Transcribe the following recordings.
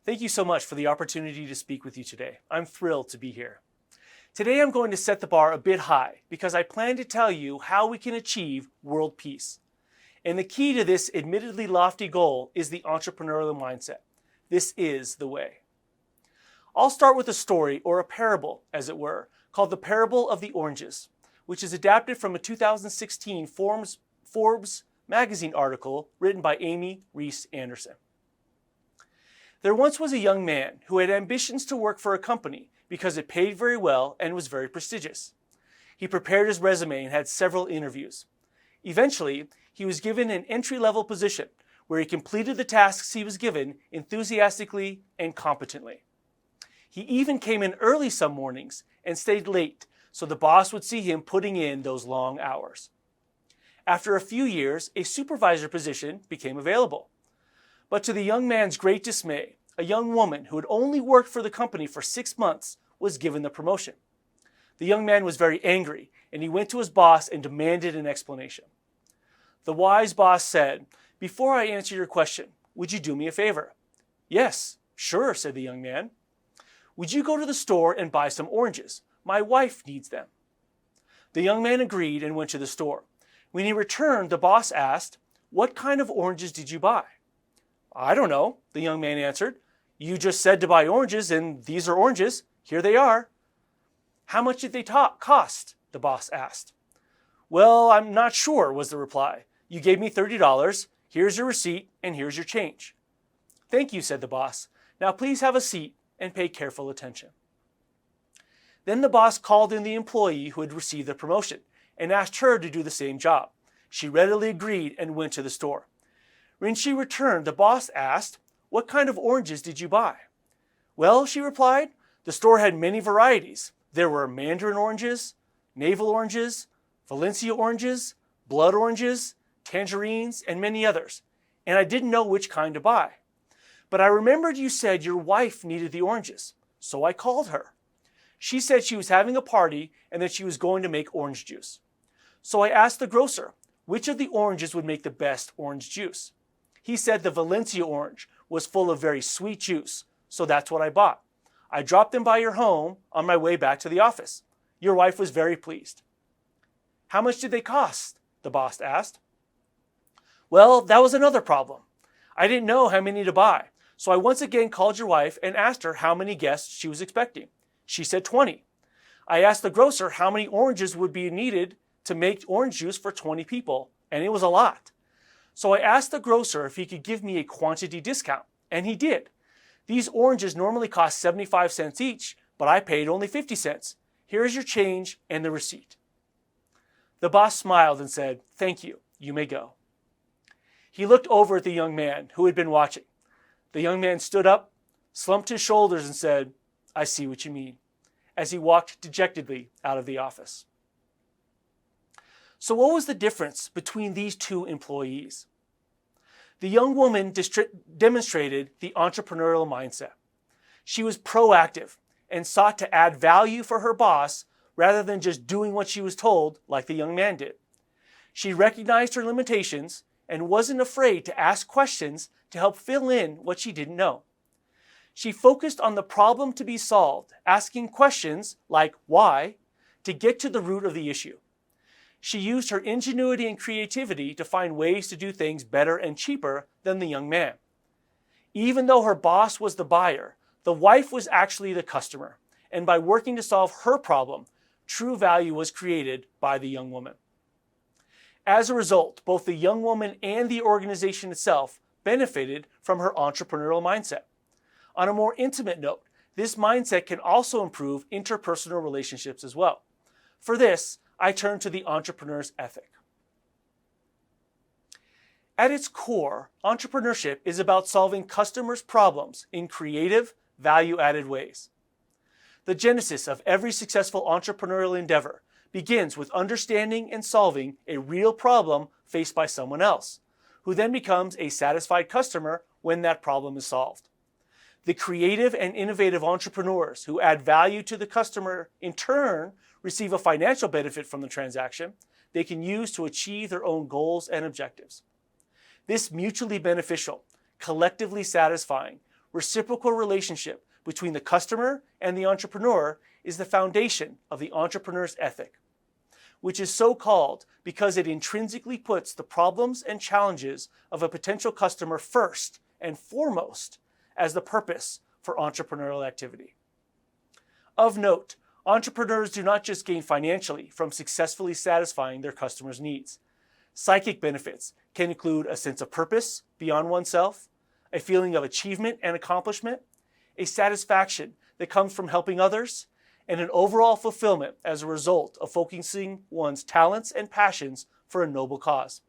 Thank you so much for the opportunity to speak with you today. I'm thrilled to be here. Today I'm going to set the bar a bit high because I plan to tell you how we can achieve world peace. And the key to this admittedly lofty goal is the entrepreneurial mindset. This is the way. I'll start with a story, or a parable, as it were, called the Parable of the Oranges, which is adapted from a 2016 Forbes magazine article written by Amy Reese Anderson. There once was a young man who had ambitions to work for a company because it paid very well and was very prestigious. He prepared his resume and had several interviews. Eventually, he was given an entry-level position where he completed the tasks he was given enthusiastically and competently. He even came in early some mornings and stayed late so the boss would see him putting in those long hours. After a few years, a supervisor position became available. But to the young man's great dismay, a young woman who had only worked for the company for 6 months was given the promotion. The young man was very angry, and he went to his boss and demanded an explanation. The wise boss said, "Before I answer your question, would you do me a favor?" "Yes, sure," said the young man. "Would you go to the store and buy some oranges? My wife needs them." The young man agreed and went to the store. When he returned, the boss asked, "What kind of oranges did you buy?" "I don't know," the young man answered. "You just said to buy oranges, and these are oranges. Here they are." "How much did they cost?" the boss asked. "Well, I'm not sure," was the reply. "You gave me $30. Here's your receipt, and here's your change." "Thank you," said the boss. "Now please have a seat and pay careful attention." Then the boss called in the employee who had received the promotion and asked her to do the same job. She readily agreed and went to the store. When she returned, the boss asked, "What kind of oranges did you buy?" "Well," she replied, "the store had many varieties. There were mandarin oranges, navel oranges, Valencia oranges, blood oranges, tangerines, and many others, and I didn't know which kind to buy. But I remembered you said your wife needed the oranges, so I called her. She said she was having a party and that she was going to make orange juice. So I asked the grocer which of the oranges would make the best orange juice. He said the Valencia orange was full of very sweet juice, so that's what I bought. I dropped them by your home on my way back to the office. Your wife was very pleased." "How much did they cost?" the boss asked. "Well, that was another problem. I didn't know how many to buy, so I once again called your wife and asked her how many guests she was expecting. She said 20. I asked the grocer how many oranges would be needed to make orange juice for 20 people, and it was a lot. So I asked the grocer if he could give me a quantity discount, and he did. These oranges normally cost 75 cents each, but I paid only 50 cents. Here is your change and the receipt." The boss smiled and said, "Thank you. You may go." He looked over at the young man who had been watching. The young man stood up, slumped his shoulders, and said, "I see what you mean," as he walked dejectedly out of the office. So what was the difference between these two employees? The young woman demonstrated the entrepreneurial mindset. She was proactive and sought to add value for her boss rather than just doing what she was told like the young man did. She recognized her limitations and wasn't afraid to ask questions to help fill in what she didn't know. She focused on the problem to be solved, asking questions like why to get to the root of the issue. She used her ingenuity and creativity to find ways to do things better and cheaper than the young man. Even though her boss was the buyer, the wife was actually the customer, and by working to solve her problem, true value was created by the young woman. As a result, both the young woman and the organization itself benefited from her entrepreneurial mindset. On a more intimate note, this mindset can also improve interpersonal relationships as well. For this, I turn to the entrepreneur's ethic. At its core, entrepreneurship is about solving customers' problems in creative, value-added ways. The genesis of every successful entrepreneurial endeavor begins with understanding and solving a real problem faced by someone else, who then becomes a satisfied customer when that problem is solved. The creative and innovative entrepreneurs who add value to the customer in turn receive a financial benefit from the transaction they can use to achieve their own goals and objectives. This mutually beneficial, collectively satisfying reciprocal relationship between the customer and the entrepreneur is the foundation of the entrepreneur's ethic, which is so called because it intrinsically puts the problems and challenges of a potential customer first and foremost as the purpose for entrepreneurial activity. Of note, entrepreneurs do not just gain financially from successfully satisfying their customers' needs. Psychic benefits can include a sense of purpose beyond oneself, a feeling of achievement and accomplishment, a satisfaction that comes from helping others, and an overall fulfillment as a result of focusing one's talents and passions for a noble cause.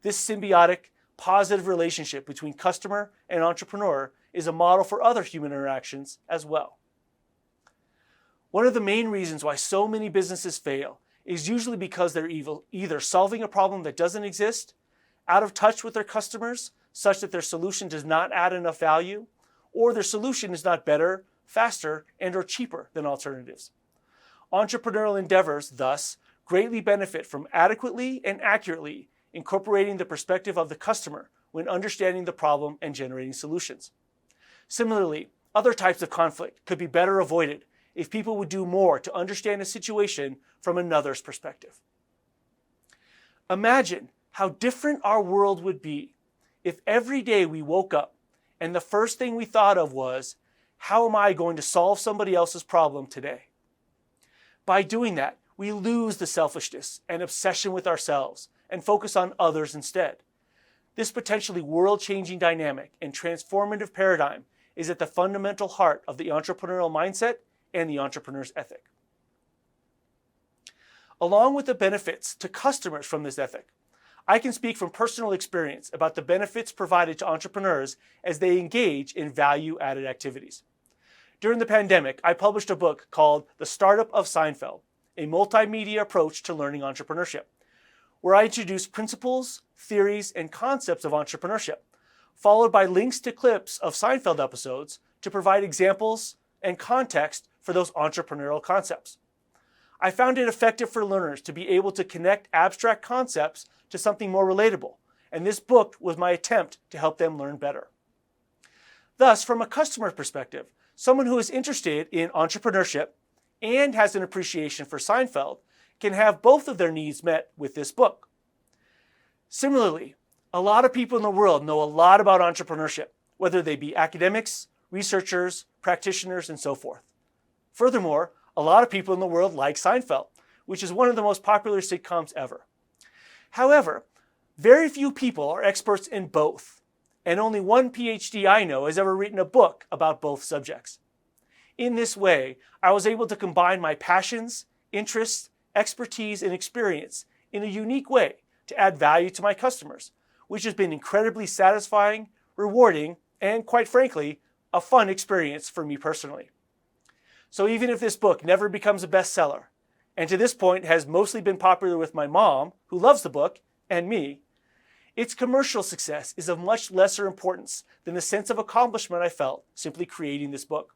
This symbiotic, positive relationship between customer and entrepreneur is a model for other human interactions as well. One of the main reasons why so many businesses fail is usually because they're either solving a problem that doesn't exist, out of touch with their customers such that their solution does not add enough value, or their solution is not better, faster, and/or cheaper than alternatives. Entrepreneurial endeavors, thus, greatly benefit from adequately and accurately incorporating the perspective of the customer when understanding the problem and generating solutions. Similarly, other types of conflict could be better avoided if people would do more to understand a situation from another's perspective. Imagine how different our world would be if every day we woke up and the first thing we thought of was, how am I going to solve somebody else's problem today? By doing that, we lose the selfishness and obsession with ourselves and focus on others instead. This potentially world-changing dynamic and transformative paradigm is at the fundamental heart of the entrepreneurial mindset and the entrepreneur's ethic. Along with the benefits to customers from this ethic, I can speak from personal experience about the benefits provided to entrepreneurs as they engage in value-added activities. During the pandemic, I published a book called The Startup of Seinfeld, a multimedia approach to learning entrepreneurship, where I introduce principles, theories, and concepts of entrepreneurship, followed by links to clips of Seinfeld episodes to provide examples and context for those entrepreneurial concepts. I found it effective for learners to be able to connect abstract concepts to something more relatable, and this book was my attempt to help them learn better. Thus, from a customer perspective, someone who is interested in entrepreneurship and has an appreciation for Seinfeld can have both of their needs met with this book. Similarly, a lot of people in the world know a lot about entrepreneurship, whether they be academics, researchers, practitioners, and so forth. Furthermore, a lot of people in the world like Seinfeld, which is one of the most popular sitcoms ever. However, very few people are experts in both, and only one PhD I know has ever written a book about both subjects. In this way, I was able to combine my passions, interests, expertise, and experience in a unique way to add value to my customers, which has been incredibly satisfying, rewarding, and quite frankly, a fun experience for me personally. So even if this book never becomes a bestseller, and to this point has mostly been popular with my mom, who loves the book, and me, its commercial success is of much lesser importance than the sense of accomplishment I felt simply creating this book.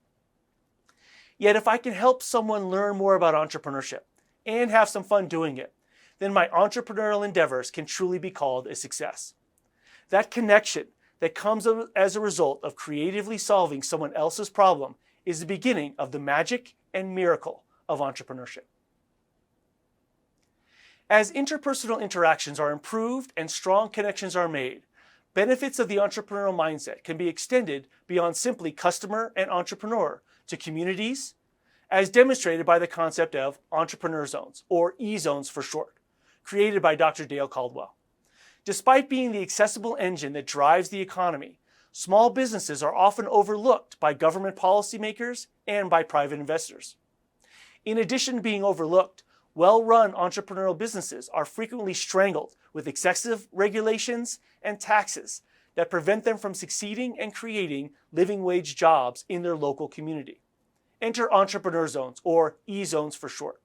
Yet if I can help someone learn more about entrepreneurship and have some fun doing it, then my entrepreneurial endeavors can truly be called a success. That connection that comes as a result of creatively solving someone else's problem is the beginning of the magic and miracle of entrepreneurship. As interpersonal interactions are improved and strong connections are made, benefits of the entrepreneurial mindset can be extended beyond simply customer and entrepreneur to communities, as demonstrated by the concept of entrepreneur zones, or E-zones for short, created by Dr. Dale Caldwell. Despite being the accessible engine that drives the economy, small businesses are often overlooked by government policymakers and by private investors. In addition to being overlooked, well-run entrepreneurial businesses are frequently strangled with excessive regulations and taxes that prevent them from succeeding and creating living wage jobs in their local community. Enter entrepreneur zones, or E-zones for short.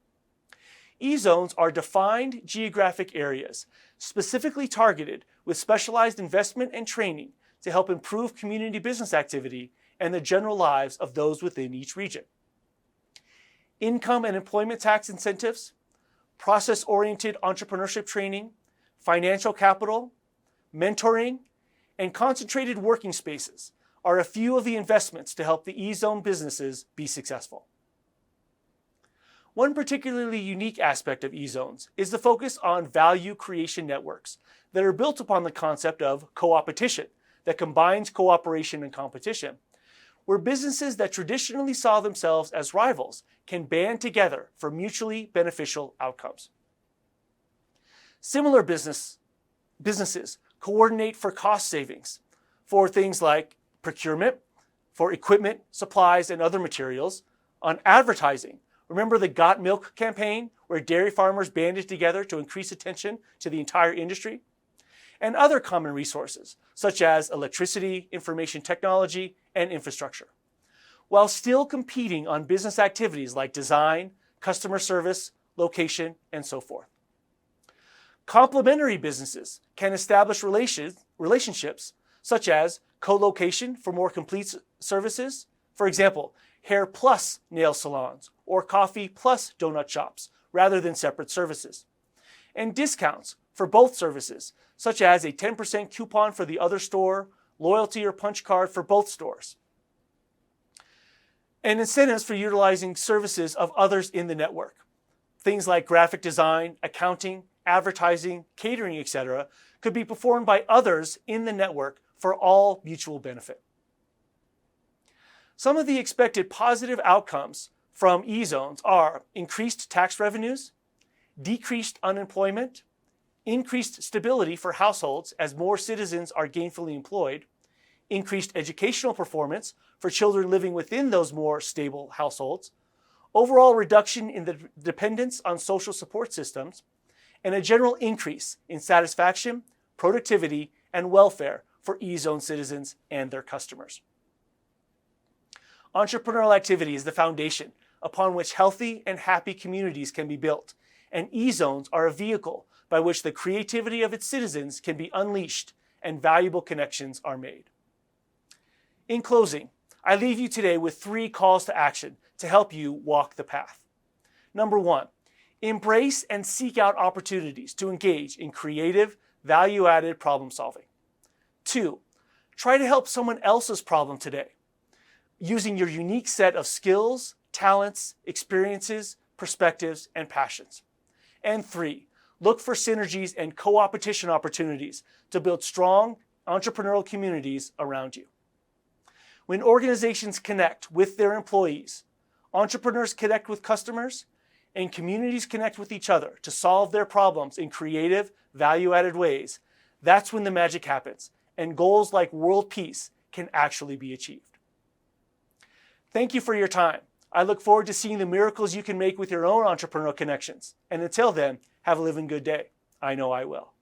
E-zones are defined geographic areas specifically targeted with specialized investment and training to help improve community business activity and the general lives of those within each region. Income and employment tax incentives, process-oriented entrepreneurship training, financial capital, mentoring, and concentrated working spaces are a few of the investments to help the E-Zone businesses be successful. One particularly unique aspect of E-Zones is the focus on value creation networks that are built upon the concept of co-opetition that combines cooperation and competition, where businesses that traditionally saw themselves as rivals can band together for mutually beneficial outcomes. Similar businesses coordinate for cost savings for things like procurement, for equipment, supplies, and other materials, on advertising. Remember the Got Milk campaign, where dairy farmers banded together to increase attention to the entire industry? And other common resources, such as electricity, information technology, and infrastructure, while still competing on business activities like design, customer service, location, and so forth. Complementary businesses can establish relationships such as co-location for more complete services. For example, hair plus nail salons or coffee plus donut shops rather than separate services. And discounts for both services, such as a 10% coupon for the other store, loyalty or punch card for both stores. And incentives for utilizing services of others in the network. Things like graphic design, accounting, advertising, catering, etc., could be performed by others in the network for all mutual benefit. Some of the expected positive outcomes from E-Zones are increased tax revenues, decreased unemployment, increased stability for households as more citizens are gainfully employed, increased educational performance for children living within those more stable households, overall reduction in the dependence on social support systems, and a general increase in satisfaction, productivity, and welfare for E-Zone citizens and their customers. Entrepreneurial activity is the foundation upon which healthy and happy communities can be built, and E-Zones are a vehicle by which the creativity of its citizens can be unleashed and valuable connections are made. In closing, I leave you today with 3 calls to action to help you walk the path. Number 1, embrace and seek out opportunities to engage in creative, value-added problem solving. 2, try to help someone else's problem today, using your unique set of skills, talents, experiences, perspectives, and passions. And 3, look for synergies and co-opetition opportunities to build strong entrepreneurial communities around you. When organizations connect with their employees, entrepreneurs connect with customers, and communities connect with each other to solve their problems in creative, value-added ways, that's when the magic happens, and goals like world peace can actually be achieved. Thank you for your time. I look forward to seeing the miracles you can make with your own entrepreneurial connections. And until then, have a living good day. I know I will.